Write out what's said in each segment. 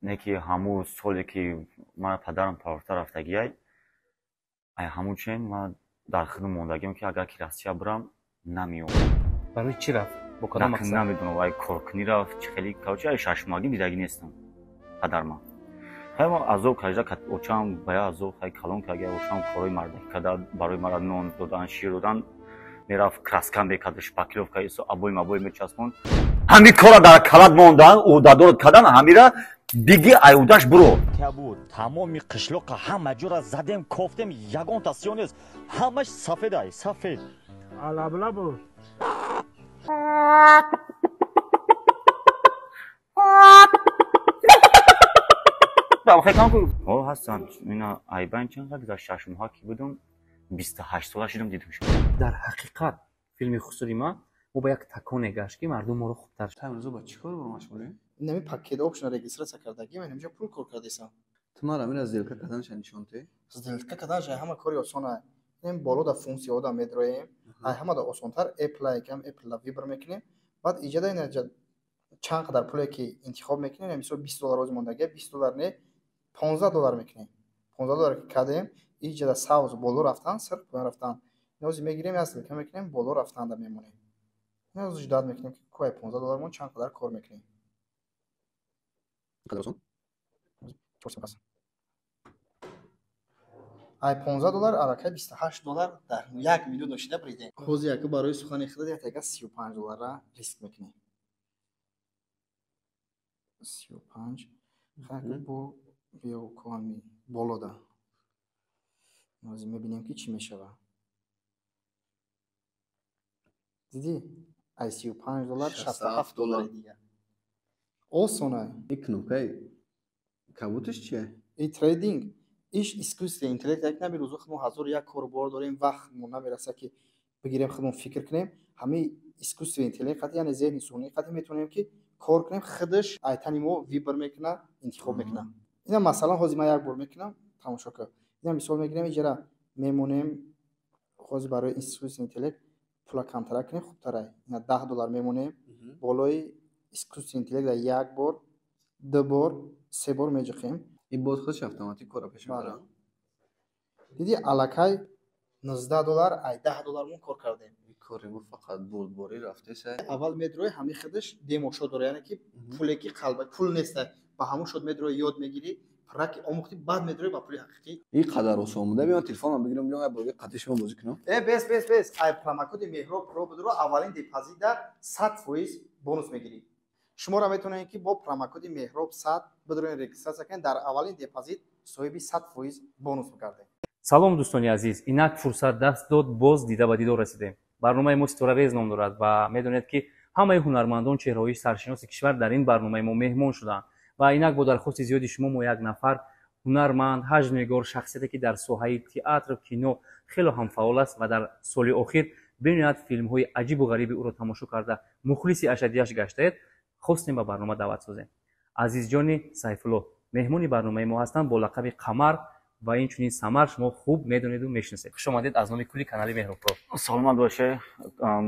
неки ҳамун соле ки ман падарам парварта рафтагиай ай ҳамун чен ман дар хидм мондагиам ки агар ки Россия бурам намеом. барои чӣ рафт? бо кадом мақсад? намедонам ай коркунӣ рафт чӣ хеле корчи ай шашмагӣ дидагӣ нестам падар ман. ҳай мо азоб каҷа очам бая азоб хай калон кага очам корои мардакӣ када барои мара нон додан шир додан мерафт краска мекард шпаклёвка исо абой мабой мечаспон ҳамин кора дар калад мондан удадор кадан ҳамира биги айудаш буро буд тамоми қишлоқа ҳама ҷура задем кофтем ягонта сиё нест ҳамаш сафед ай сафед алабла буд ҳастанд ина айбан чанд гузар 6 моҳа ки будам 28 сола шудам дидам шумо. дар ҳақиқат филми хусури ман мо ба як таконе гашт ки мардум моро хубтар امروز با چیکار برو مشغولی؟ نمی پکیت آپشن رجیستر کردگی من اینجا پول کار کردیسم تمام امیر از دیلکا کدانش نشون تی؟ از دلتا کدانش همه کاری آسانه این بالا دا فونکسیون دا میدرویم همه دا آسانتر اپلای کم اپلا ویبر میکنیم بعد ایجاد این چند قدر پولی که انتخاب میکنیم مثلا $20 روز موندگی $20 نه $15 میکنیم $15 که کردیم ایجاد ساوز بالا رفتن صرف پایین رفتن نیازی میگیریم از دلکا میکنیم بالا رفتن دا میمونیم نیازش داد میکنیم که کوی $15 مون چند قدر کار میکنیم قدرشون؟ ай $15 алака $28 дар 1 миллион дошида бридем ҳозир яка барои сухани хида яка $35 риск мекунем 35 хака бо биокоми болода ҳозир мебинем ки чӣ мешава диди ай $35 $67 дига осона این کنوپی کبوتش چیه؟ این تریدینگ ایش искусственный интеллект як наби рӯзу худмон ҳазор як корбор дорем вақтмон намераса ки бигирем худмон фикр кунем ҳамаи искусственный интеллект қати яъне зеҳни сунӣ қати метавонем ки кор кунем худаш айтани мо вибр мекуна интихоб мекуна ина масалан ҳозир ман як бор мекунам тамошо кар ина мисол мегирем иҷара мемонем ҳозир барои искусственный интеллект пула камтара кунем хубтара ина $10 мемонем болои искусственный интеллект дар як бор ду бор се бор меҷиқем این بود خودش اتوماتیک کارا پیش میبره دیدی الکای $19 ای $10 مون کار کردیم این کاری بود فقط بردباری رفته سه اول مدروی همین خودش دمو شد داره یعنی که پولی که قلب پول نیست با همون شد مدروی یاد میگیری پراک آموختی بعد مدروی با پول حقیقی این قدر آسون بوده بیام تلفنم بگیرم بیام برای قطعش من بازی کنم بس ای پرامکود مهراب پرو بدرو اولین دیپازیت در 100% بونوس میگیری شما را میتونید که با پرامکود مهراب 100 بدرون رجیستر کنید در اولین دیپازیت صاحب 100% بونوس می‌گردید. салом дӯстони азиз, инак фурсат даст дод боз дида ба дидор расидем. барномаи мо ситорарез ном дорад ва медонед ки ҳамаи ҳунармандон чеҳраҳои саршиноси кишвар дар ин барномаи мо меҳмон шуданд ва инак бо дархости зиёди шумо мо як нафар ҳунарманд ҳаҷмнигор шахсияте ки дар соҳаи театру кино хело ҳам фаъол аст ва дар соли охир бениҳоят филмҳои аҷибу ғариби ӯро тамошо карда мухлиси ашадияш гаштаед хостем ба барнома даъват созем. азизҷони сайфулло меҳмони барномаи мо ҳастанд бо лақаби қамар ва инчунин самар шумо хуб медонеду мешиносед. Хуш омадед аз номи кули канали Меҳробпро. Саломат бошед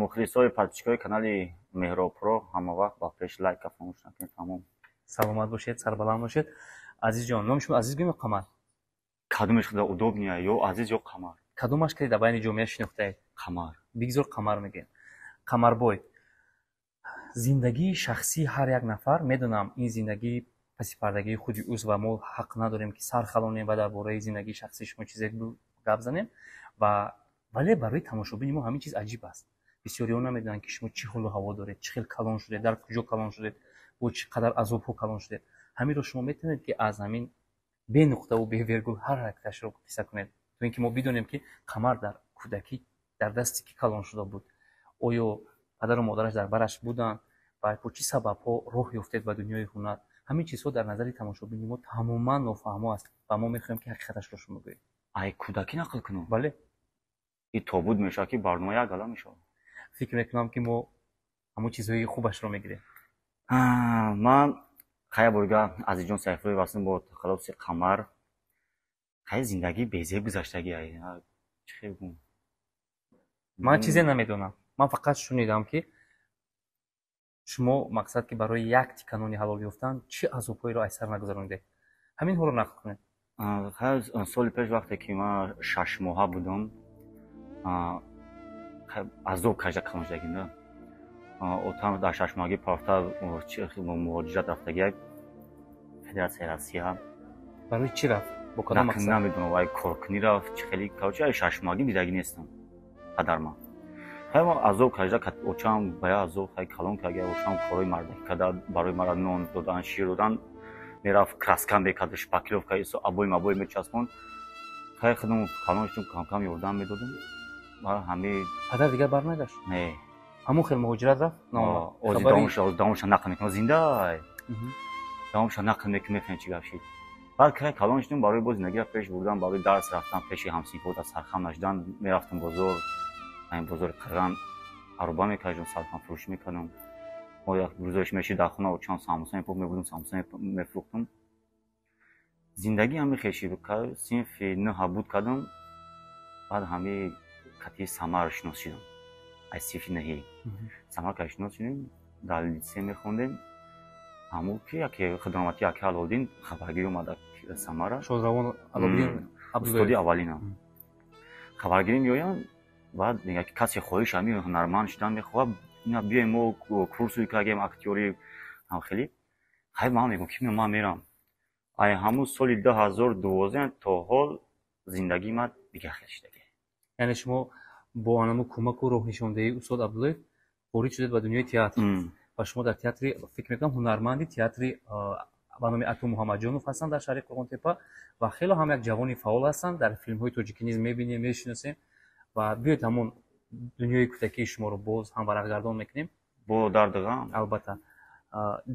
мухлисои подписчикои канали Меҳробпро ҳама вақт ба пеш лайка фаромӯш накунед. Тамом. Саломат бошед, сарбаланд бошед. Азизҷон, номи шумо Азиз гӯем ё Қамар? Кадомаш худа удобнее ё Азиз ё Қамар? Кадомаш ки дар байни ҷомеа шинохтаед? Қамар. Бигзор Қамар мегӯем. Қамарбой, зиндагии шахсии ҳар як нафар медонам ин зиндагии пасипардагии худи ӯст ва мо ҳақ надорем ки сар халонем ва дар бораи зиндагии шахсии шумо чизе гап занем вале барои тамошобини мо ҳамин чиз аҷиб аст. бисёриҳо намедонанд ки шумо чӣ ҳолу ҳаво доред, чӣ хел калон шудед, дар куҷо калон шудед, бо чӣ қадар азобҳо калон шудед. ҳаминро шумо метавонед ки аз ҳамин бенуқтаву бевиргул ҳар ҳаракаташро қисса кунед то ин ки мо бидонем ки Қамар дар кӯдакӣ дар дасти кӣ калон шуда буд, оё падару модараш дар бараш буданд ва бо чӣ сабабҳо роҳ ёфтед ба дунёи ҳунар. ҳамин чизҳо дар назари тамошобини мо тамоман нофаҳмо аст ва мо мехоҳем ки ҳақиқаташро шумо гӯед. Ай кӯдакӣ нақл кунам? Бале. И тобуд мешавад ки барнома як гала мешавад. фикр мекунам ки мо ҳамон чизҳои хубашро мегирем. Ман хая бурга Азизҷон Сайфуллои васн бо тахаллуси Қамар хая зиндагии безеб гузаштагӣ ай чӣ хел гум. Ман чизе намедонам. Ман фақат шунидам ки шумо мақсад ки барои як тикка нони ҳалол ёфтан чӣ азобҳоеро аз сар нагузаронидед? ҳаминҳоро нақл кунед. соли пеш вақте ки ман 6 моҳа будам, азоб кажа калонҷагинда отам дар 6 моҳагӣ парафта муҳоҷират рафтаги як федератсияи Россия. барои чӣ рафт? бо кадом мақсад? намедонам вай коркунӣ рафт чӣ хеле корча 6 моҳагӣ дидаги нестам падарма. ҳама азоб кажа очам бая азоб хай калон кага очам корои мардаки када барои мара нон додан шир додан мерафт краска мекард шпаклёвка исо абой мабой мечаспон хай худам калон шудам кам ёрдам медодам ва ҳами падар дигар барнагашт? не ҳамон хел муҳоҷират рафт? давомша нақл мекунам зиндай давомша нақл мефаҳем чӣ гап шид. баъд кай калон шудам барои боз зиндагиро пеш бурдам барои дарс рафтам пеши ҳамсинфота сархам нашудан мерафтам бозор бозори Қирған аруба мекардам сархан фурӯшӣ мекардам. мо як гузориш мешид дар хона очам самоса мепӯх мебудам самоса мефурӯхтам. зиндагӣ ҳами хешид синфи нӯҳа буд кардам. баъд ҳами кати Самар шинос шидам аз синфи нӯҳӣ Самар ка шинос шудем дар литсей мехондем. ҳамон ки яке хидмати яке Алоддин хабаргирӣ омада Самара Шодравон Алоддин устоди аввалина хабаргирӣ меоям. баъд як касе хоҳиш ҳами ҳунарманд шудан мехоҳад ина биёем мо курсуи кардем актёрӣ ҳамхелӣ хай ман мегӯям ки ман мерам. ай ҳамун соли 2012 то ҳол зиндагии ман дигар хел шудаги. яъне шумо бо анамо кӯмаку роҳнишондеҳии устод Абдуллоев ворид шудед ба дунёи театр ва шумо дар театри фикр мекунам ҳунарманди театри ба номи Ату Муҳаммаҷонов ҳастанд дар шаҳри Қурғонтепа ва хело ҳам як ҷавони фаъол ҳастанд дар филмҳои тоҷикӣ низ мебинем мешиносем ва биёед ҳамон дунёи кӯдакии шуморо боз ҳам варақгардон мекунем. бо дарди ғам албатта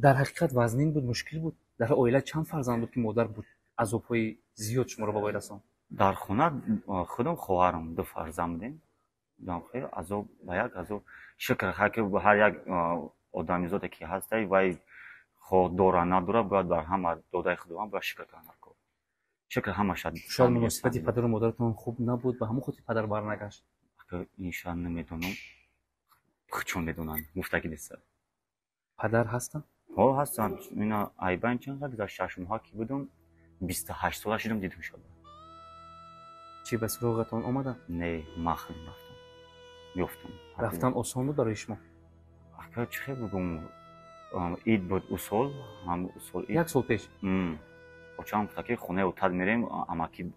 дар ҳақиқат вазнин буд, мушкил буд. дар оила чанд фарзанд буд ки модар буд азобҳои зиёд шуморо ба вой расонд? дар хона худам хоҳарам ду фарзанд будем. азоб ба як азоб шукр ҳар як одамизоде ки ҳастай вай хоҳ дора надора бояд бар ҳама додаи худованд бояд шукр кардан дар кор. шукр ҳамаша шояд муносибати падару модаратон хуб набуд ба ҳамон хотир падар барнагашт. инша намедонам чун медонанд гуфтаги деса падар ҳастанд? ҳастанд. ина айбан чанд гузашт 6 моҳа ки будам 28 сола шудам дидум шуд. чӣ ба суроғатон омаданд? не махлум рафтам ёфтам. рафтан осон буд барои шумо? ака чӣ хел бугум ид буд усол ҳам усол ид як сол пеш очам таки хонаи отад мерем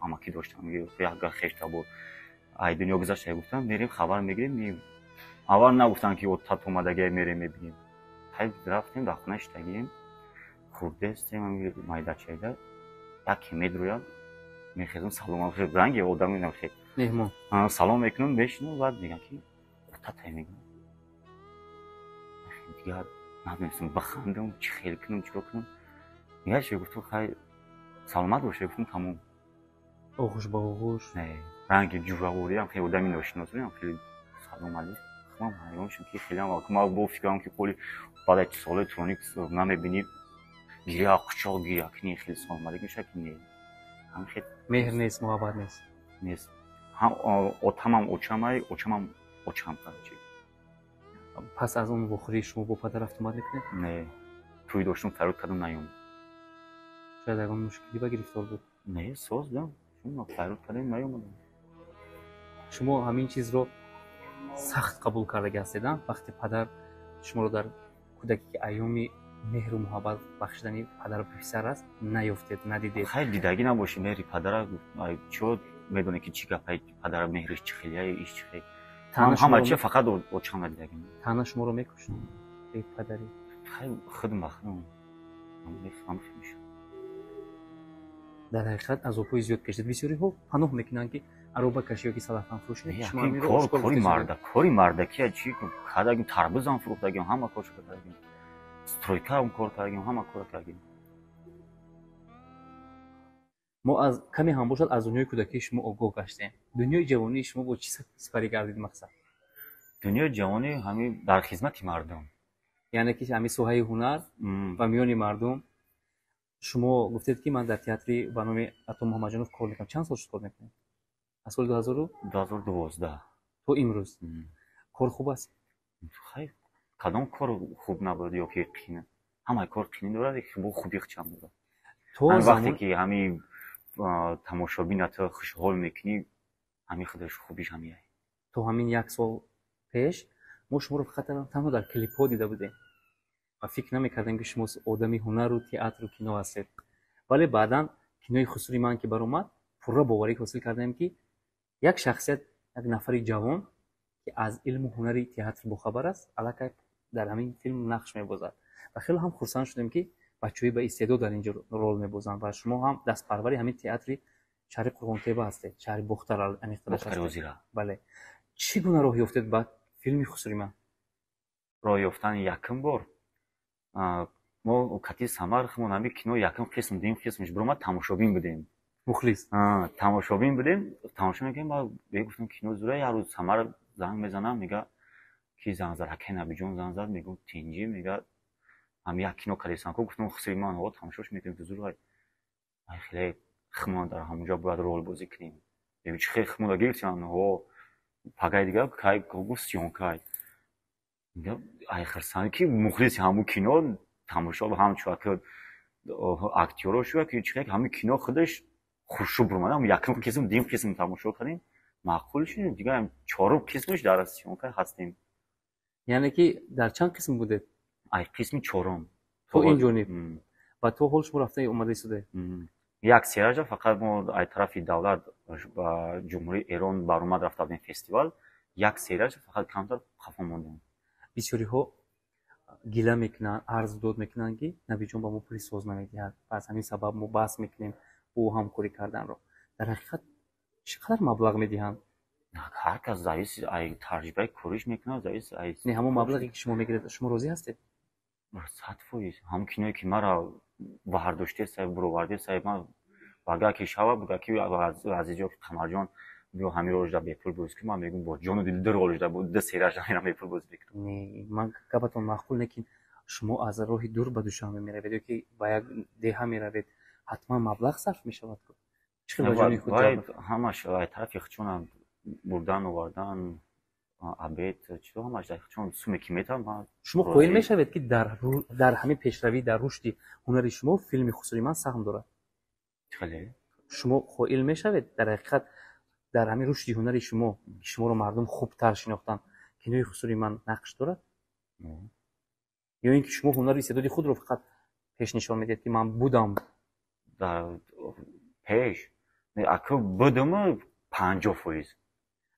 амаки доштам яга хешта буд ай дунё гузашта гуфтам мерем хабар мегирем аввал нагуфтам ки отад омадаги мерем мебинем. ҳай рафтем дар хонаи штагием хурдестем майдачайда яке медрояд мехезам салом ранги одами нахед меҳмон салом мекунам мешинам баъд мегам ки отатай мегам дигар намедонистам бахандам чӣ хел кунам чико кунам. дигар чӣ гуфтам хай саломат боше гуфтам тамом. оғӯш ба оғӯш ранги ҷуравориам хеле одами ношиносиам хеле салом алейкум ман ҳайрон шудам ки хеле ман бо фикрам ки қоли баъд аз соли тӯлонӣ намебинӣ гиря қучоқ гиря кунӣ хеле салом алейкум шуд ки не ҳам хел меҳр нест муҳаббат нест ҳам отамам очамай очамам очам карчи. пас аз он вохӯрии шумо бо падар рафтумад мекунед? не тӯй доштам фароид кардам наём. шояд ягон мушкилӣ ба гирифтор буд? не соз дам шумо фароид кардам наёмадам. шумо ҳамин чизро сахт қабул кардаги ҳастед вақте падар шуморо дар кӯдакии айёми меҳру муҳаббат бахшидани падару писар аст наёфтед надидед? хай дидагӣ набоши меҳри падара чо медоне ки чӣ гапай падара меҳриш чӣ хелия иш чӣ хел ҳама чи фақат очам надидагӣ таъна шуморо мекушад бепадарӣ? хай худ махнум мефаҳмам меша. дар ҳақиқат азобҳои зиёд кашидед. бисёриҳо паноҳ мекунанд ки ароба кашӣ ёки салафан фурӯшӣ кори мардакия чӣ кардагим тарбузам фурӯхтагим ҳама коршо кардагим стройкаам кор кардагим ҳама кор кардагим. мо аз каме ҳам бошад аз дунёи кӯдакии шумо огоҳ гаштем. дунёи ҷавонии шумо бо чӣ сипарӣ гардид мақсад? дунёи ҷавонӣ ҳамин дар хизмати мардум яъне ки ҳамин соҳаи ҳунар ва миёни мардум. шумо гуфтед ки ман дар театри ба номи Ату Муҳаммаҷонов кор мекунам. чанд сол шуд кор мекунед? аз соли 2012 то имрӯз кор хуб аст? хай کدام کار خوب نبود یا که قینه همه کار قینی دارد که خوبی چم دارد تو وقتی که همین تماشابین تو خوشحال میکنی همین خودش خوبیش همیه تو همین یک سال پیش ما شما رو فقط تنها در کلیپ ها دیده بودیم و فکر نمیکردیم که شما آدمی هنر و تئاتر و کینو هستید ولی بعدا کینوی خسروی من که برآمد پورا باوری حاصل کردیم که یک شخصیت یک نفری جوان که از علم و هنر تئاتر باخبر است الکی در همین فیلم نقش می‌بازد و خیلی هم خرسند شدیم که بچه‌ای با استعداد در اینجا رول می‌بازند و شما هم دست پروری همین تئاتر شهر قرغنطبه هستید شهر بختر امیختلش هستید بله چگونه راه یافتید بعد فیلم خسروی من راه یافتن یکم بار ما کتی سمر خمون همین کینو یکم قسم دیم قسمش برام تماشابین بودیم مخلص تماشابین بودیم تماشا می‌کردیم با گفتم کینو زوره یه روز سمر زنگ میزنم میگه کی زنگ زد حکیم نبی جون زنگ زد میگم تینجی میگه هم یک کینو کلیسان کو گفتم خسروی من ها تماشاش می‌کردیم تو زور خیلی خمون در همونجا باید رول بازی کنیم ببین چه خیلی خمون گرفتیم ها پگای دیگه کای گفت سیون کای میگه ای خرسانی که مخلص همون کینو تماشا و هم چوکه اکتورش و که چه همین کینو خودش خوشو برام هم یکم قسم دیم قسم تماشا کردیم معقول شد دیگه هم چهارم قسمش در سیون کای هستیم یعنی که در چند قسم بوده ای قسم چهارم تو اینجوری و تو هولش رفته اومده شده یک سریال فقط ما از طرف دولت و جمهوری ایران برآمد رفته بودیم فستیوال یک سریال فقط کمتر خفا موندیم بسیاری ها گله میکنن عرض داد میکنن که نبی جون با ما پول ساز نمیدهد پس همین سبب ما بحث میکنیم او همکاری کردن رو در حقیقت چقدر مبلغ میدهند هر کس زایس ای تجربه کوریش میکنه زایس ای نه همون مبلغی که شما میگیرید شما راضی هستید 100% هم کینوی که مرا برداشته صاحب برآورده صاحب من واقعا که شوا بوده که از اینجا قمر جان بیا همین روز به پول بوز که من میگم با جون و دل در رولش بود ده سیراش نمیرم به پول بوز بکنم نه من کباتون معقول نکین شما از راه دور به دوشنبه میروید که با یک ده میروید حتما مبلغ صرف میشود چه وجهی خود همش طرف خچون بردن و وردن ابیت چطور همش چون سوم کیمیتام شما قائل میشوید که در همین پیشروی در رشد هنر شما فیلم خسروی من سهم دارد خیلی شما قائل میشوید در حقیقت در همین رشد هنر شما رو مردم خوبتر شناختن که نوع خسروی من نقش دارد یا اینکه شما هنر استعدادی خود رو فقط پیش نشان میدید که من بودم در پیش اکو بودم 50%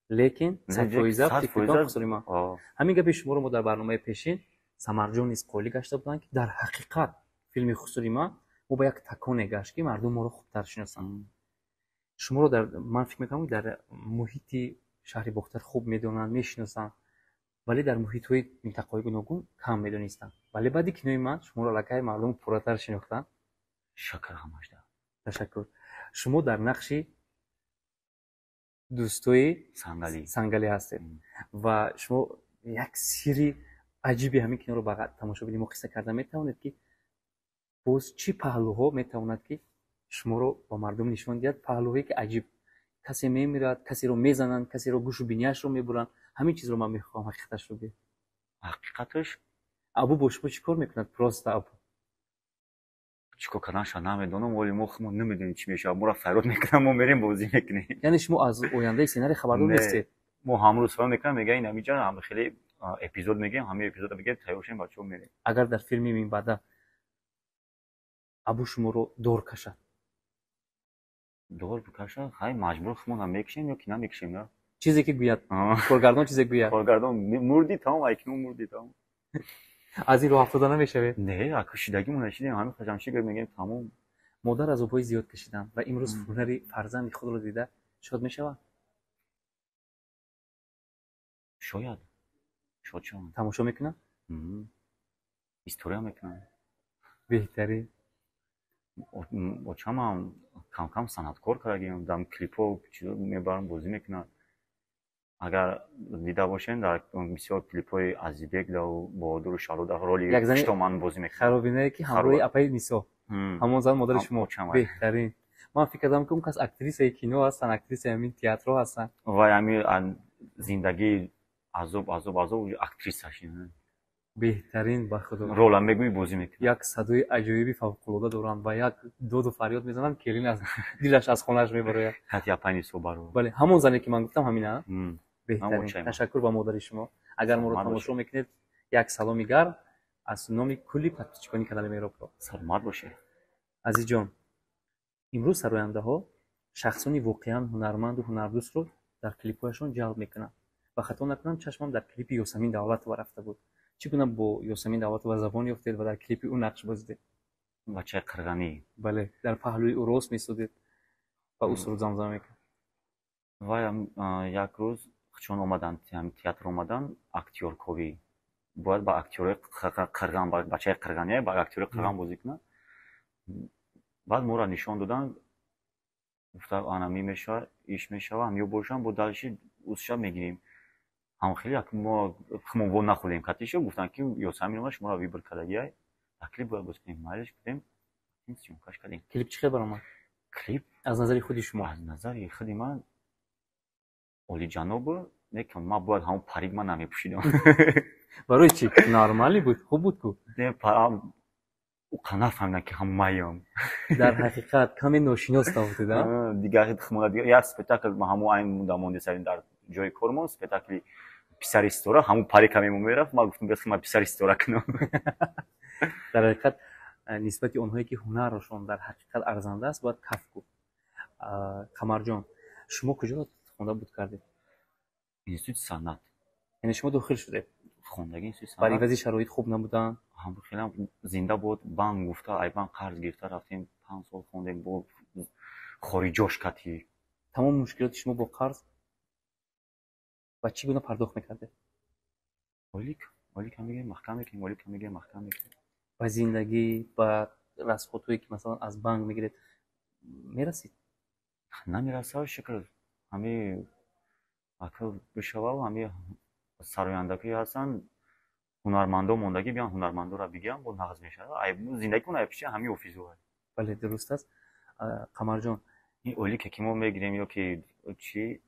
لیکن 100% فکر خسروی من همین گپ شما رو ما در برنامه پیشین سمرجان نیز قائل گشته بودن که در حقیقت فیلم خسروی من ما با یک تکان گشت که مردم ما رو خوبتر شناسن شما رو در من فکر میکنم در محیط شهر بختر خوب میدونن میشناسن ولی در محیط های منطقه‌های گوناگون کم میدونستن ولی بعدی کینوی من شما رو لکه مردم پراتر شناختن شکر همش دارم تشکر شما در نقش دوستوی سنگلی هستید و شما یک سری عجیبی همین کینو رو با تماشاگران ما قصه کردن میتونید که باز چی پهلوها میتواند که شما رو با مردم نشون دهد پهلوهایی که عجیب کسی میمیرد کسی رو میزنن کسی رو گوش و بینیش رو میبرن همین چیز رو من میخوام حقیقتش رو بگم حقیقتش ابو باشبو چیکار میکند پراست ابو چیکار کردنش نمیدونم ولی مخمون نمیدونیم چی میشه ما رو فراد میکنم ما میریم بازی میکنیم یعنی شما از آینده سیناری خبردار نیستید ما هم روز فهم میکنم میگه این همینجا هم خیلی اپیزود میگیم همین اپیزود میگه تایوشین بچه‌ها میریم اگر در فیلمی این بعدا ابو شما رو دور کشد دور بکشن خیلی مجبور خمون هم میکشیم یا که نمیکشیم نه چیزی که گوید کارگردان چیزی گوید کارگردان مردی تمام ایکنون مردی تمام از این رو افتاده نمیشه نه اکشیدگی مون نشیدیم همین خجمشی میگیم تمام مادر از اوپای زیاد کشیدم و امروز هنری فرزند خود رو دیده شاد میشود شاید چون تماشا میکنه هیستوریا میکنه بهتری اوچام هم کم کم صنعتکار کردیم دم کلیپو چیزا میبرم بازی میکنن اگر دیده باشین در بسیار کلیپ‌های عزیبک و بهادر و شالو در رولی پشتومان بازی میکنن خرابینه که همراه اپای نیسا همون زن مادر شما بهترین من فکر کردم که اون کس اکتریس کینو هستن اکتریس همین تئاتر هستن و همین زندگی عذاب اکتریس هستن беҳтарин ба худо ролам мегӯи бозӣ мекунам. як садои аҷоиби фавқулода доранд ва як доду фарёд мезананд келин аз дилаш аз хонаш мебарояд. Катя Панисо баро. бале ҳамон зане ки ман гуфтам ҳамин а Ҳамон беҳтарин. чай ман. ташаккур ба модари шумо. агар моро Саломат тамошо бошед. мекунед як саломи гарм аз номи кулли подписчикони канали Меропро. Саломат бошед. азизҷон, имрӯз сарояндаҳо шахсони воқеан ҳунарманду ҳунардӯстро дар клипҳояшон ҷалб мекунанд ва хато накунам чашмам дар клипи Ёсамин Давлатова рафта буд. чӣ гуна бо Ёсамин Давлатова забон ёфтед ва дар клипи ӯ нақш бозидед? Бачаи қирғанӣ. бале дар паҳлӯи ӯ рост месудед ва ӯ суруд замзама мекард. ва як рӯз чун омадан театр омадан актёрковӣ бояд ба актёрои қирған ба бачаи қирғанӣ ба актёри қирған бозӣ кунад. баъд моро нишон додан гуфта анами мешавад иш мешава ҳамё бошам бо далиши узша мегирем ҳам хеле як мо хмонво нахӯрдем катиша гуфтан ки Ёсамин омад шуморо вибр кардагиай клип бояд боз кунем майлиш кудем сёмкаш кардем. клип чӣ хел баромад? клип аз назари худи шумо? аз назари худи ман олиҷаноб лекин ман бояд ҳамон парик ман намепӯшидам. барои чӣ? нормалӣ буд, хуб буд ку. нафаҳмидам ки ҳамон маям. дар ҳақиқат каме ношинос тавбудед а? дигар хмона дигар як спектакл ҳамон айн монда сарин дар ҷои кормон спектакли писари ситора ҳамон парика мемерафт ман гуфтам биёд ман писари ситора кунам. дар ҳақиқат нисбати онҳое ки ҳунарашон дар ҳақиқат арзанда аст бояд каф гуфт. қамарҷон, шумо куҷоро хонда буд кардед? институти санъат яъне шумо дохил шудед? хондаги институти бар санъат ивази шароит хуб набуданд? хеле зинда буд банк гуфта айбан қарз гирифта рафтем 5 сол хондем бо хориҷош кати тамом мушкилоти шумо бо қарз ва чӣ гуна пардохт мекардед? олик мегирем маҳкам мекунем олик мегирем маҳкам мекунем. ба зиндагӣ ба расходҳое ки масалан аз банк мегиред мерасид? намерасав шикр ҳами акл бишавав ҳами сарояндаки ҳастан ҳунармандо мондагӣ биён ҳунармандоро бигирам бо нағз мешавад зиндагикон айпиши ҳами офизо бале дуруст аст. қамарҷон, ин олике ки мо мегирем ё ки чи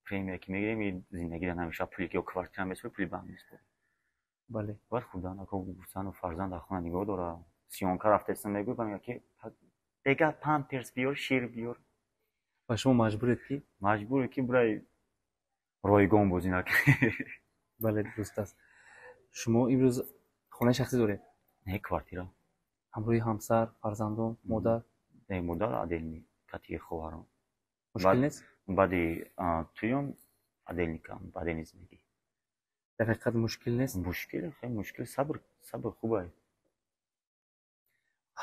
премия ки мегирем ин зиндагида намешавад пули ки ё квартира меспорӣ пули банк меспорӣ. бале баъд худанако гуфтану фарзанд дар хона нигоҳ дора сиёнка рафтаистам мегӯяд ба мегӯяд ки дега памперс биёр шир биёр. ва шумо маҷбуред ки маҷбуре ки бурай ройгон бозӣ накунӣ. бале дуруст аст. шумо имрӯз хонаи шахсӣ доред? не квартира ҳамроҳи ҳамсар, фарзандон, модар? не модар отдельни катиги хоҳарон мушкил нест? баъди туём отдельникам отдельни зиндагӣ. дар ҳақиқат мушкил нест? мушкил хеле мушкил сабр хубай.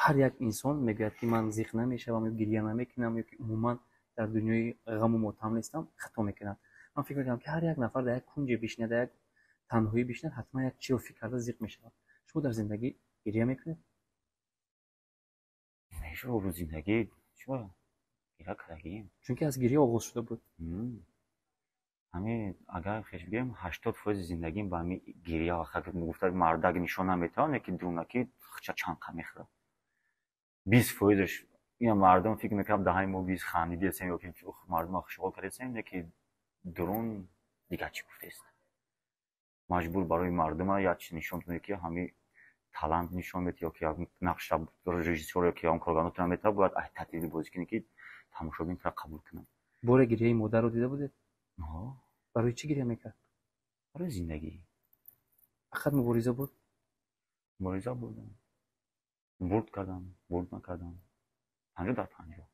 ҳар як инсон мегӯяд ки ман зиқ намешавам ё гирья намекунам ё ки умуман дар дунёи ғаму мотам нестам, хато мекунад. ман фикр мекунам ки ҳар як нафар дар як кунҷе бишинад, дар як танҳоӣ бишинад, ҳатман як чиро фикр карда зиқ мешавад. шумо дар зиндагӣ гирья мекунед? мешавад зиндагӣ чума гирья кардагием чунки аз гирья оғоз шуда буд. ҳамин агар хеш бигем 80% зиндагим ба ҳамин гирья гуфта мардак нишон наметавад не ки дурнаки хча чанқа мехӯрад. 20%ш ин мардум фикр мекардам даҳани мо 20 хандидесем ё ки мардума хушҳол кардесем не ки дурун дигар чӣ гуфтест. маҷбур барои мардума як чиз нишон кунӣ ки ҳамин талант нишон медиҳӣ ё ки як нақша режиссёр ё ки он коргонотро метавад бояд татиди бозӣ кунӣ ки тамошобин тара қабул кунад. боре гирьяи модарро дида будед? ҳо барои чӣ гирья мекард? барои зиндагӣ. фақат мубориза буд? мубориза бурдам бурд кардам бурд накардам 50/50.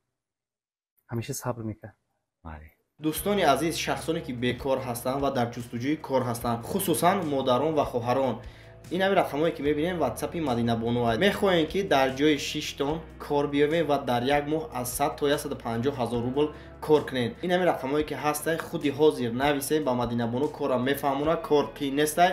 ҳамеша сабр мекард? бале. дӯстони азиз, шахсоне ки бекор ҳастанд ва дар ҷустуҷӯи кор ҳастанд, хусусан модарон ва хоҳарон, ин ҳами рақамҳое ки мебинем ватсапи Мадина Бону аст. мехоҳем ки дар ҷои 6 тон кор биёвем ва дар як моҳ аз 100 то 150 ҳазор рубл кор кунем. ин ҳами рақамҳое ки ҳастай худи ҳозир нависем ба Мадина Бону корро мефаҳмонад, кор қин нестай.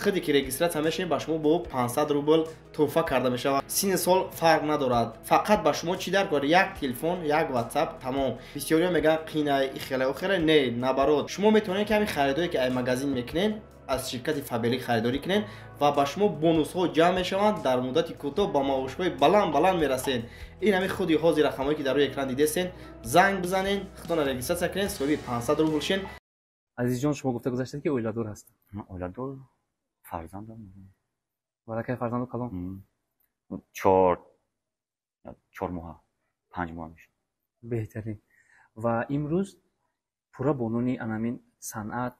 худе ки регистратсия мешавем ба шумо бо 500 рубл тӯҳфа карда мешавад. синни сол фарқ надорад. фақат ба шумо чӣ дар кор як телефон, як ватсап тамом. бисёриҳо мегӯянд қинай ихела охира не, набарот. шумо метавонед ки ҳамин харидое ки ай магазин мекунен аз ширкати Фабелик харидорӣ кунен ва ба шумо бонусҳо ҷамъ мешаванд, дар муддати кӯтоҳ ба маошҳои баланд мерасен. ин ҳамин худи ҳозир рақамҳое ки дар рӯи экран дидесен, занг бизанен, худтона регистратсия кунен, соҳиби 500 рубл шен. азизҷон, шумо гуфта гузаштед ки оиладор ҳастед. оиладор фарзандам баракаи фарзанду калон. 4 моҳ 5 моҳ мешуд. беҳтарин. ва имрӯз пурра бо нуни анамин санъат,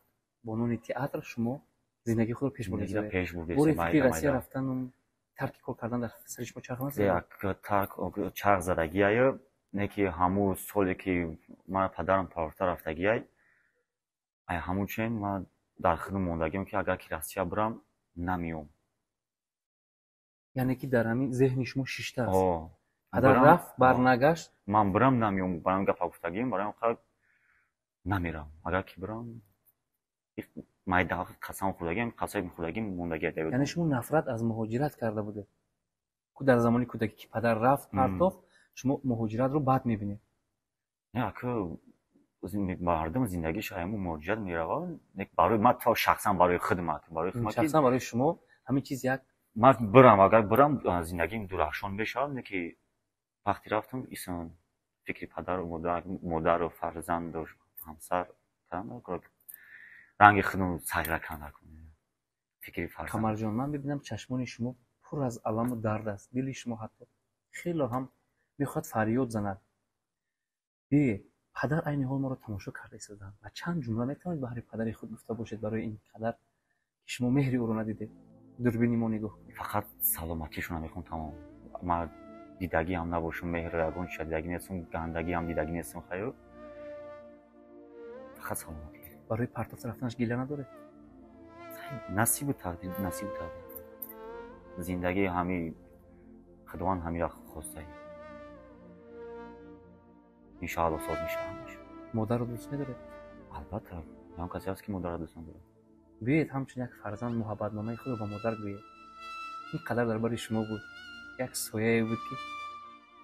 бо нуни театр шумо зиндагии худро пеш бурдед. пеш бори фикри бурдем. Россия рафтану тарки кор кардан дар сари шумо чарх намезад? як чарх задагия неки ҳамун соле ки ман падарам парварта рафтагия ай ҳамун чин ман дар хидм мондагиам ки агар ки Россия бирам намиём. яъне ки дар ҳамин зеҳни шумо шиштааст. О, падар бирам, рафт барнагашт. ман бирам намиём. барам гапа гуфтагим барои он намерам. агар ки бирам майда қасам хӯрдагим қасам хӯрдагим мондагия дебудам. яъне шумо нафрат аз муҳоҷират карда будед. ку дар замони кӯдакӣ ки падар рафт партофт шумо муҳоҷиратро бад мебинед. як мардум зиндагиш ҳамун муҳоҷират меравад барои ман то шахсан барои хидмат барои хидмат шахсан барои шумо ҳамин чиз як ман бирам агар бирам зиндагим дурахшон мешавад не ки вақти рафтам исон фикри падару модару фарзанду ҳамсар ранги хидм сагъира канда кунем. фикри фарзанд. қамарҷон, ман бибинам чашмони шумо пур аз аламу дард аст. дили шумо ҳатто хело ҳам мехоҳад фарёд занад. падар айни ҳол моро тамошо карда истоданд ва чанд ҷумла метавонед баҳри падари худ гуфта бошед барои ин қадар ки шумо меҳри ӯро надидед? дурбини мо нигоҳ кунед. фақат саломатишона мехоҳам тамом. ман дидагӣ ҳам набошам меҳри ягон чиз дидагӣ нестам гандагӣ ҳам дидагӣ нестам хаё. фақат саломатӣ. барои партофта рафтанаш гила надоред? насибу тақдир зиндагии ҳами худованд ҳамира хостаи иншоалло соз мешавад. модарро дӯст медоред? албатта ям касе ҳаст ки модарро дӯст надорад. биёед ҳамчун як фарзанд муҳаббатномаи худро ба модар гӯед. ин қадар дар бари шумо буд. як сояе буд ки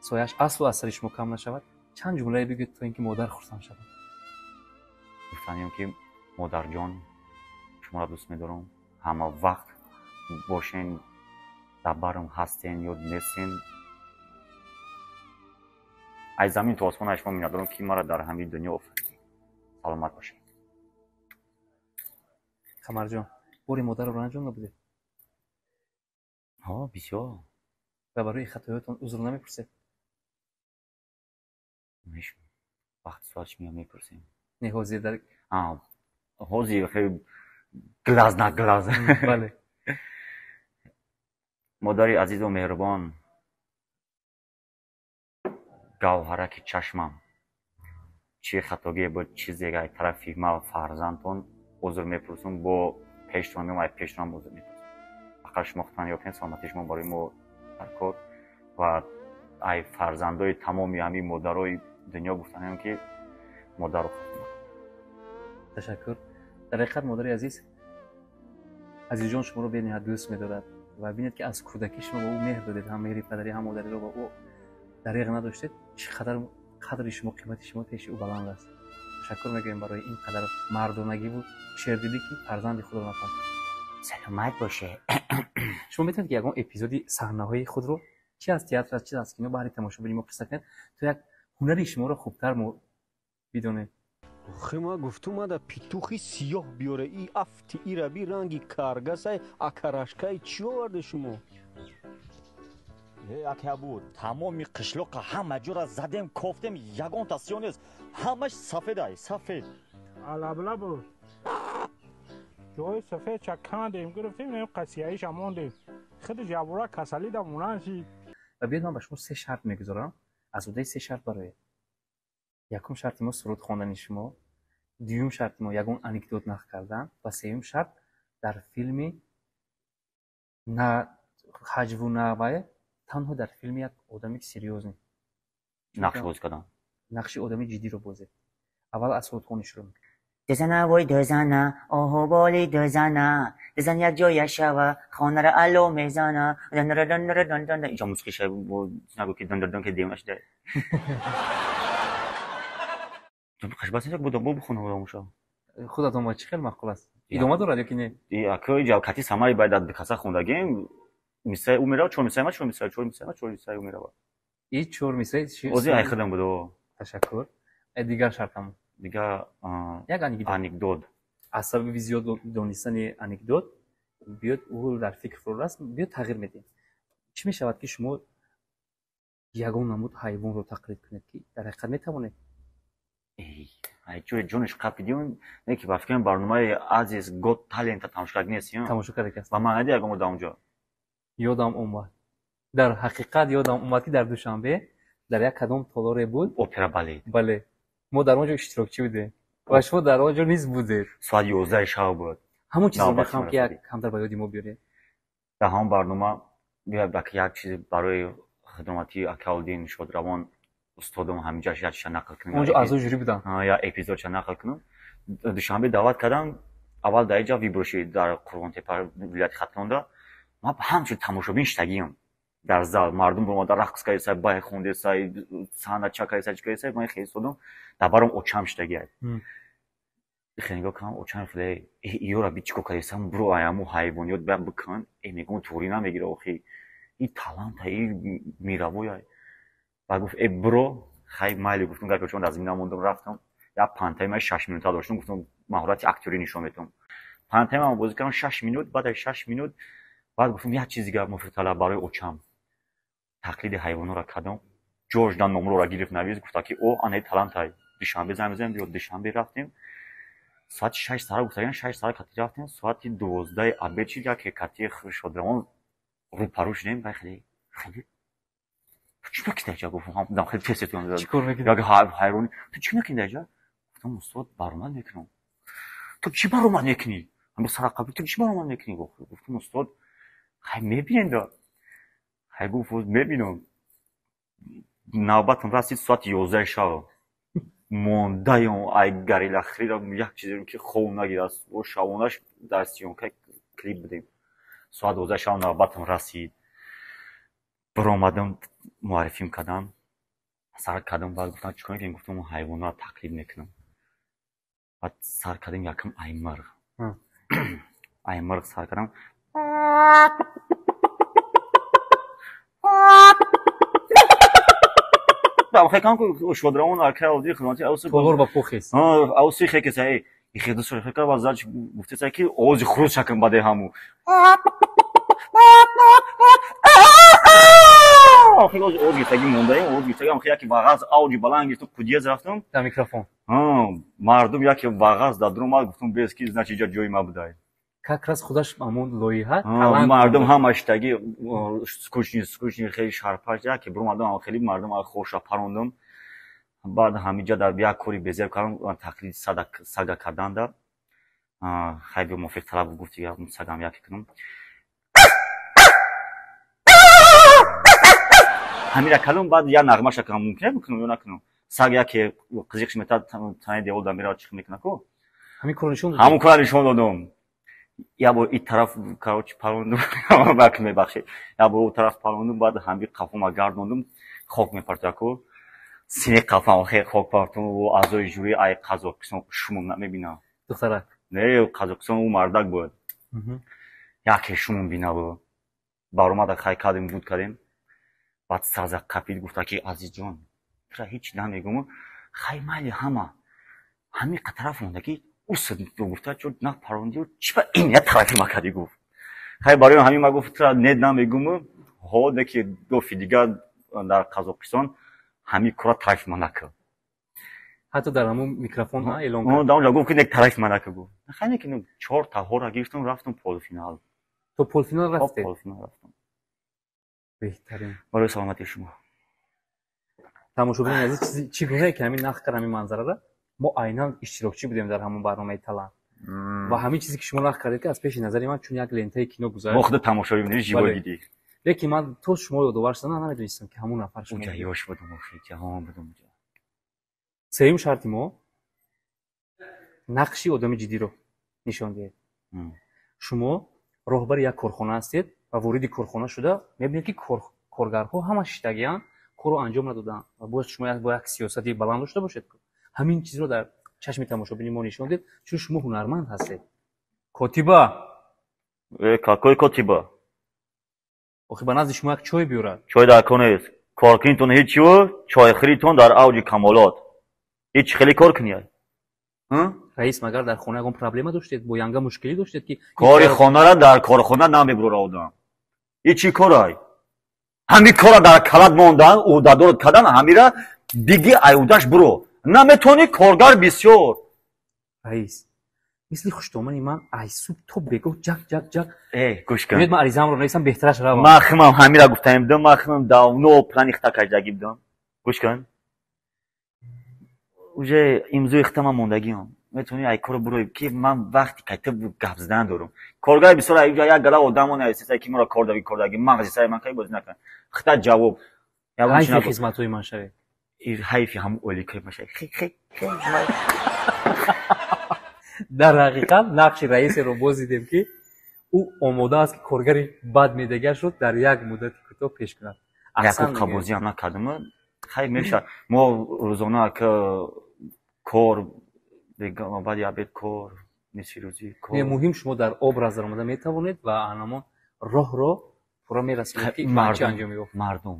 сояаш аслу аз сари шумо кам нашавад. чанд ҷумлае бигӯед то ин ки модар хурсанд шавад. гуфтанем ки модарҷон шуморо дӯст медорам. ҳама вақт бошен дар барам ҳастен ё нестен. аз замин то осмон аз шумо миннатдорам ки маро дар ҳамин дунё офаридед. саломат бошед. қамарҷон, бори модарро ранҷон набудед? ҳо бисёр. ва барои хатоётон узр намепурсед? вақти соатш миём мепурсем. не ҳозир дар ҳозир хеле глаз на глаз. бале. модари азизу меҳрубон, гавҳараки чашмам, чӣ хатогие буд чизе аз тарафи ман фарзандтон узр мепурсам. бо пештон меом аз пештонам узр мепурсам. фақат шумо хутан ёфтем саломати шумо барои мо дар кор ва ай фарзандои тамоми ҳамин модарои дунё гуфтанем ки модарро худмат. ташаккур. дар ҳақиқат модари азиз азизҷон шуморо бениҳоят дӯст медорад ва бинед ки аз кӯдакӣ шумо ба ӯ меҳр додед. ҳам меҳри падарӣ ҳам модариро ба ӯ дариғ надоштед. чӣ қадар қадри шумо қимати шумо пеши ӯ баланд аст. ташаккур мегӯем барои ин қадар мардонагиву шердилӣ ки фарзанди худро нафаҳмид. саломат боше. шумо метавонед ки ягон эпизоди саҳнаҳои худро чӣ аз театр аст чӣ аз кино баҳри тамошобини мо қисса кунед то як ҳунари шуморо хубтар мо бидонем. охи ма гуфтумада петухи сиёҳ биёре и афти ираби ранги каргасай акарашкай чӣ оварде шумо? яке буд тамоми қишлоқа ҳама ҷора задем кофтем ягонта сиёҳ нест ҳамаш сафедай сафед алаблабу ҷои сафед чаккандем гирифтем ин қасияиша мондем хиди ҷавора касалида мунанши. ва биёед ман ба шумо се шарт мегузорам. аз удаи се шарт бароед. якум шарти мо суруд хондани шумо, дуюм шарти мо ягон анекдот нақл кардан ва сеюм шарт дар филми на ҳаҷву навае танҳо дар филми як одами серьёзне нақш боз кардам. нақши одами ҷиддиро бозед. аввал аз сурудхонӣ шурӯъ мекунед. дӯзана вой дӯзана оҳо боли дӯзана дӯзан як ҷоя шава хонаро алло мезана данданданданданданда инҷо мусиқиша нагӯ ки дандандон ки демаш да хашбас як будам бо бихона будамуша худатон ба чӣ хел маъқул аст? идома дорад ё ки не? ако ҷавкати самари байда каса хондагем мисраи ӯ меравад чор мисраи ма чор мисраи ӯ меравад и чор мисраи ози ай хидам буд. ташаккур. дигар шартам дигар як анекдот. анекдот аз сабаби зиёд донистани анекдот بیاد او در فکر فرو رفت بیاد تغییر میده. چی میشود که شما یگان نمود حیوان رو تقلید کنید که در حقیقت میتوانید؟ ای جوری جونش قپیدیون نه که بافکن برنامه عزیز گوت تالنت تماشا کنیسیون تماشا کرده است. و من ادی اگه مردم اونجا یادم اومد. در حقیقت یادم اومد که در دوشنبه در یک کدام تالار بود اپرا بالت. بله ما در اونجا اشتراکچی بودیم و شما در اونجا نیست بودید. ساعت 11 شب بود. همون چیزی میخوام که یک کمتر به یاد ما بیارید. در هم برنامه بیا یک چیز برای خدماتی اکاودین شد روان استادم همینجا شش نقل کنم. اونجا اعضای جوری بودن. یا اپیزود نقل کنم. دوشنبه دعوت کردم. اول در اینجا ویبروشی در قربان تپه ولایت ختلاندا ما همچون تماشابین شدیم. در زال مردم با ما در رقص کردن با خونده سای صحنه چکای سای من خیلی سودم دبارم اوچام شدگی. خیلی نگاه کنم اوچام خیلی ایورا بیچکو کردیم برو ایامو حیوانیات بیام بکن میگم توری نمیگیره آخی این تالنت این میراویه و گفت ای برو خیلی مالی گفتم که چون از مینا موندم رفتم یا پانتایم 6 میلیون داشتم گفتم مهارت اکتوری نشون میدم پانتایم بازی کردم 6 میلیون بعد 6 میلیون بعد گفتم یه چیزی که مفرطالا برای اوچام تقلید حیوانات را کردم جورج دان نمره را گرفت نویز گفت که او آنها تالنت های دوشنبه زمین بیاد دوشنبه رفتیم ساعت 6 ساعت گفتن 6 ساعت کاتی رفتیم ساعت 12 ابچی که کاتی شد روان رو پروش نیم خیلی چی میکنی اینجا گفتم هم خیلی تستون چیکار میکنی؟ یا حیوانی تو چی میکنی اینجا گفتم استاد برنامه میکنم تو چی برنامه میکنی هم سر قبل تو چی برنامه میکنی گفتم استاد خیلی میبینید خیلی گفت میبینم نوبتم رسید ساعت 11 شب موندایم ای گریلا خریدم یک چیزی رو که خون نگیر است و شبانش در سیونکه کلیپ بدیم ساعت 12 شب نوبتم رسید برآمدم معرفیم کردم سر کردم بعد گفتم چیکار کنیم گفتم حیوانات تقلید میکنم بعد سر کردم یکم ای مرغ سر کردم با خیلی کم که شودران آرکاودی خدمتی اوسه کلور با پوخیست اوسه خیلی سعی خیلی دوست خیلی باز داشت گفته سعی که اوج خروج شکم بده همو خیلی اوج سعی مونده اوج سعی هم خیلی که واقعا اوج بالانگی تو کودیه رفتم در میکروفون مردم یک واقعا در درون گفتم بیس کی نتیجه جوی ما بودای کاکراس خودش همون لویه مردم همش تاگی سکوچنی خیلی شارپاش که برو مردم خیلی مردم خوشا پروندم بعد همینجا در یک کوری بزرگ کردم تقلید ساگا کردن دا خیلی مفید طلب گفتی یا ساگام یکی کنم همین کلام بعد یا نغمه شکم ممکنه بکنم یا نکنم ساگا که قزیقش میتاد تنه دیول دا میرا چیک میکنه کو همین کارشون همون کارشون دادم یا با این طرف کاروچ پروندم باک میبخشید یا با اون طرف پروندم بعد همین قفم گردوندم خوک میپرتم کو سینه قفم خیلی خوک پرتم و اعضای جوری ای قزاقستان شوم نمیبینم دختره نه قزاقستان اون مردک بود یکی شوم بینا بود برام خیلی کردیم بود کردیم بعد سازا کپید گفت که عزیز جان تو هیچ نمیگم خیلی مالی همین طرف مونده که اوست تو گفت چون نه پروندی چی با این یا طرفی مکدی گفت خیلی برای همین ما گفت تو نه نمیگم ها که دو دیگه در قزاقستان همین کار طرف منکه حتی در همون میکروفون ها اعلام کرد در اونجا گفت که یک طرف منکه گفت خیلی که 4 تا هورا گرفتم رفتم پول فینال تو پول فینال رفتی پول فینال رفتم بهترین برای سلامتی شما تماشاگران عزیز چگونه که همین نقد کردم این منظره را ما عیناً اشتراکچی بودیم در همون برنامه تالنت و همین چیزی که شما نقد کردید که از پیش نظر من چون یک لنته کینو گذاشت ما خود تماشایی می‌بینید جیبا دیدی لیکن من تو شما رو دوباره شدن نمیدونستم که همون نفر شما اونجا یوش بودم خیلی جهان بودم اونجا سوم شرط ما نقشی آدم جدی رو نشان دهید شما راهبر یک کارخانه هستید و وارد کارخانه شده می‌بینید که کارگرها همش شتگیان کارو انجام ندادن و باید شما با یک سیاستی بلند داشته باشید همین چیز رو در چشم تماشابین ما نشون دید چون شما هنرمند هستید کاتیبا کاکای کاتیبا آخه به نزد شما یک چای بیارد چای در کنه است کارکنتون هیچیو چای خریتون در اوج کمالات هیچ خیلی کار کنید раис, магар дар хона ягон проблема доштед, бо янга мушкилӣ доштед ки кори хонара дар корхона намебурора одам. И чӣ корай? ҳамин кора дар калад мондан, ӯҳдадорат кардан, ҳамира диги айудаш буро. Наметавонӣ коргар бисёр. раис, мисли хуштомани ман ай субҳ то бегоҳ ҷак ҷак ҷак. Гӯш кун. Ман аризаамро нависам, беҳтараш равам. Ман химам ҳамира гуфтаем бидам, ман химам давно плани хита каҷдагӣ бидам. Гӯш кун. Уже имзои хитама мондагиам. Метавонӣ ай коро бурой ки ман вақти кайта гап задан дорам. Коргари бисёр як гала одамо нависасе ки моро кордаги мағзи сари ман кай бозӣ накунад. Хита ҷавоб. ҳайфи хизматҳои ман шавед. ҳайфи ҳамун оликаи ман шавед. дар ҳақиқат нақши раисеро боз дидем ки ӯ омода аст ки коргари бад медагиашро дар як муддати кӯтоҳ пеш кунад. Якоб қабозиам накардам. Хай меша мо рӯзона ака кор баъди абед кор нисфи рӯзӣ кор. Муҳим шумо дар образ омада метавонед ва анамон роҳро пурра мерасонед ки чӣ анҷом ёфт. Мардум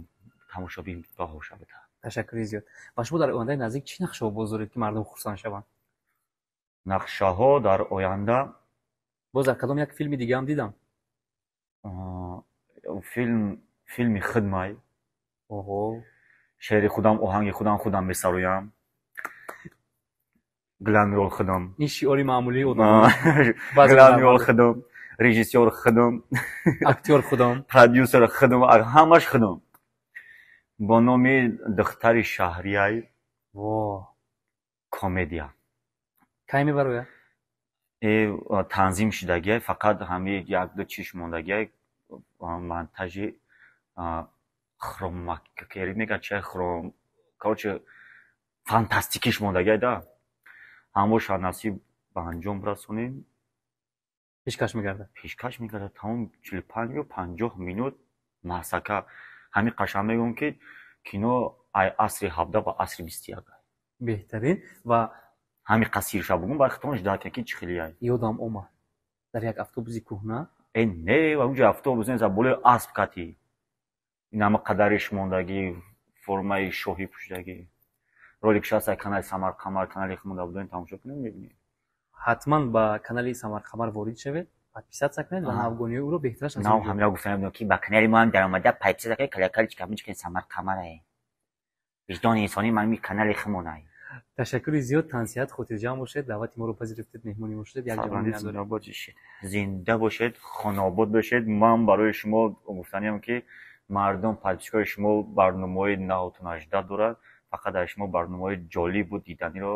тамошобин баҳоша буда. Ташаккури зиёд. Ва шумо дар ояндаи наздик чӣ нақшаҳо боз доред ки мардум хурсанд шаванд? Нақшаҳо дар оянда боз дар кадом як филми дигаам дидам. филми хидмай. Оҳо. шеъри худам, оҳанги худам месароям. Гламрол худам. ин шиори маъмулии одам. Гламрол худам, режиссёр худам, актёр худам, продюсер худам, ҳамаш худам. Бо номи Духтари Шаҳрияй. Во. Комедия. кай мебарояд? танзим шудагия, фақат ҳамин як-ду чиш мондагия монтажи хромакери мегӯяд чӣ хром, короче фантастикиш мондагия да. ҳамоша насиб ба анҷом расонем. пешкаш мегардад. Тамом 45 ё 50 минут масака. ҳамин қашан мегӯям ки кино ай асри 17 ба асри 21. беҳтарин. ва ҳамин қасирша бугум ба ихтимолш дарка ки чӣ хелияй. ёдам омад дар як автобуси кӯҳна. Не, унҷа автобус нест, болои асб кати. ин ҳама қадариш мондагӣ, формаи шоҳӣ пӯшидагӣ. ролик шаста канали Самарқамар, канали хмуда будем тамошо кунем мебинем. ҳатман ба канали Самарқамар ворид шавед, подписатсия кунед ва навгониҳои ӯро беҳтараш аз нав ҳамира гуфтам ки ба канали мо ҳам даромада подписатсия кунед, колокольчик ҳам чикен Самарқамарае. виҷдони инсонӣ ман ми канали хмонай. ташаккури зиёд, тансиҳат, хотирҷамъ бошед, даъвати моро пазируфтед, меҳмони мо шудед. Як ҷавони зинда бошед, хонобод бошед. ман барои шумо гуфтаниам ки мардум подписчикои шумо барномаҳои 918 дорад. фақат дар шумо барномаҳои ҷолибу диданиро